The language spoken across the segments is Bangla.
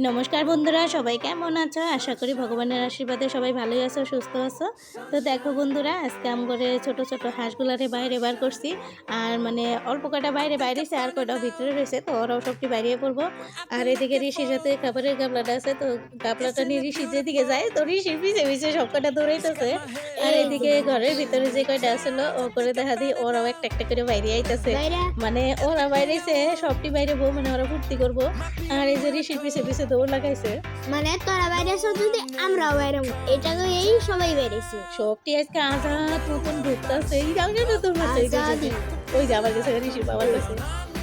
নমস্কার বন্ধুরা, সবাই কেমন আছো? আশা করি ভগবানের আশীর্বাদে সবাই ভালোই আছো, সুস্থ আছো। তো দেখো বন্ধুরা, আজকে আম করে ছোট ছোট হাঁসগুলারে বাইরে বার করছি। আর মানে অল্প কটা বাইরে বাইরেছে, আর কটা ভিতরে রয়েছে, তো ওরাও সবটি বাইরে পড়বো। আর এদিকে ঋষির সাথে খাবারের গাবলাটা আছে, তো গাবলাটা নিয়ে ঋষি যেদিকে যায়, তো ঋষির পিছে পিছে সব কটা দৌড়াইতেছে। আর এদিকে ঘরের ভিতরে যে কয়টা আসলো ও করে দেখা দিই, ওরাও একটা একটা করে বাইরে আইতেছে। মানে ওরা বাইরেছে, সবটি বাইরে বউ, মানে ওরা ফুর্তি করবো। আর এই যে ঋষির পিছে পিছে দৌড় লাগাইছে, মানে তোরা বাইরে আছো যদি আমরাও বাইরে, এটা তো এই সবাই বাইরেছে। সবটি আজকে আজাদ মতন ঢুকতেছে। এই জায়গায় নতুন আছে, ওই যে আবার গেছে ঋষির বাবার কাছে।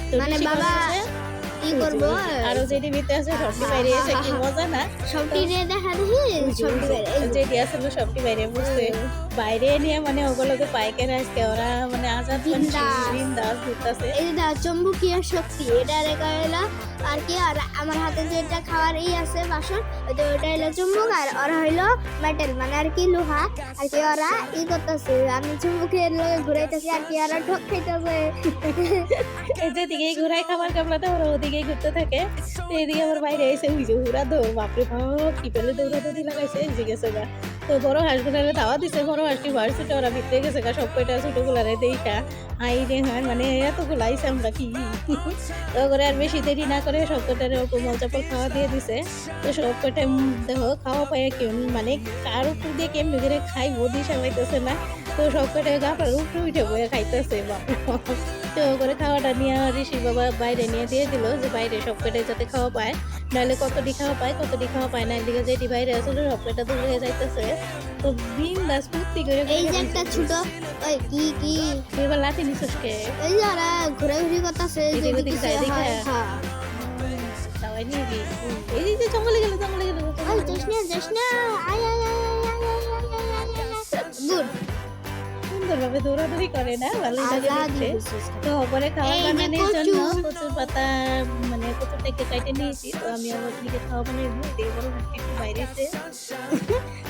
তো মানে ঋষি বাবা বলতেছে, কি করবো, আরো যেটি ভিতরে আছে সবটি বাইরে এসে কি মজা না, সবটি দেখা দেখি সবটি বাইরে যেটি আসলে সবটি বাইরে বসছে। বাইরে নিয়ে মানে ওগুলোকে পাইকারি আজকে ওরা মানে আজাদ বিন্দাস ঘুরতেছে। এই দা চুম্বকীয় শক্তি এটা রেখা হলো আর কি। আর আমার হাতে যেটা খাওয়ার আছে বাসন, ওটা হলো চুম্বক, আর ওরা হইলো মেটাল, মানে আর কি লোহা। আর কি ওরা করতেছে, আমি চুম্বকের লগে ঘুরাইতেছি আর কি, ওরা ঠক খাইতেছে। যেদিকেই ঘুরাই খাবার কামড়াতে ওরা ওদিকেই ঘুরতে থাকে। তো এদিকে আমার বাইরে এসে ওই যে ঘুরা দৌড়, বাপরে বাপ কি পেলে দৌড়াদৌড়ি লাগাইছে, এসে গেছে গা। তো বড় হাঁসগুলারে দাওয়া দিছে, বড় হাঁসটি ভার্সিটি ওরা ভিতরে গেছে গা, সব কয়টা ছোটগুলারে দেখা আই রে হয়, মানে এতগুলো আইসে আমরা কি। তো করে আর বেশি দেরি না করে সব কটারে কোমল চাপল খাওয়া দিয়ে দিছে। তো সব কটা দেখো খাওয়া পাইয়া কেমন, মানে কার উপর দিয়ে কেমনি করে খাই বদি সামাইতেছে না। তো সব কটা গাপড়ার উপরে উঠে বয়ে খাইতেছে। তো করে খাওয়াটা নিয়ে ঋষি বাবা বাইরে নিয়ে দিয়ে দিল, যে বাইরে সব কটাই যাতে খাওয়া পায়, নাহলে কতটি খাওয়া পায় না। এদিকে যেটি বাইরে আসলে সব কটা দূরে যাইতেছে। তো বিন্দাস ফুর্তি করে এই যে একটা ছোট ওই কি এবার লাঠি নিচকে এই যে ওরা ঘোরাঘুরি করতেছে, এই যে জঙ্গলে গেল গুড সুন্দরভাবে দৌড়াদৌড়ি করে না, ভালোই লাগে দেখতে। তো পরে খাবার বানানোর জন্য কচুর পাতা, মানে কচুর থেকে কাটে নিয়েছি। তো আমি আমার দিকে খাওয়া বানাবো, দিয়ে বড় একটু বাইরে এসে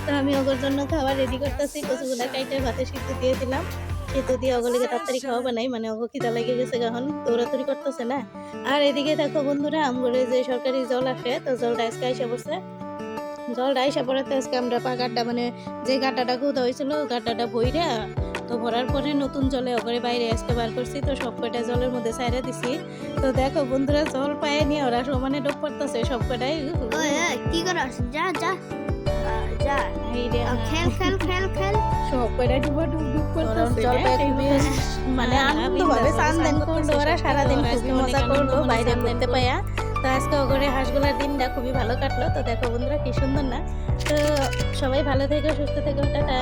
তো আমি ওর জন্য খাবার রেডি করতেছি। কচুগুলা কাইটে ভাতে সিদ্ধ দিয়ে দিলাম, সিদ্ধ দিয়ে ওগুলিকে তাড়াতাড়ি খাওয়া বানাই, মানে ওগো খিদা লেগে গেছে, এখন দৌড়াদৌড়ি করতেছে না। আর এদিকে দেখো বন্ধুরা, আমগুলো যে সরকারি জল আসে, তো জলটা আজকে এসে বসে, জলটা এসে পড়াতে আজকে আমরা পাগারটা, মানে যে গাটাটা কোথা হয়েছিল গাটাটা বইরা, তো ভরার পরে নতুন জলে ওপরে বাইরে আজকে বার করছি। তো সব কটা জলের মধ্যে সাইরা দিছি। তো দেখো বন্ধুরা, জল পায়ে নিয়ে ওরা সমানে ডুব পড়তেছে সব কটাই। কি করস, যা যা যা খেল সব কটা ডুব করতেছে, মানে আনন্দভাবে চান করলো ওরা, সারাদিন খুবই মজা করলো বাইরে ঘুরতে পাইয়া। তো আজকে ওগরে হাঁসগুলার দিনটা খুবই ভালো কাটলো। তো দেখো বন্ধুরা কি সুন্দর না। তো সবাই ভালো থেকো, সুস্থ থেকো, টাটা।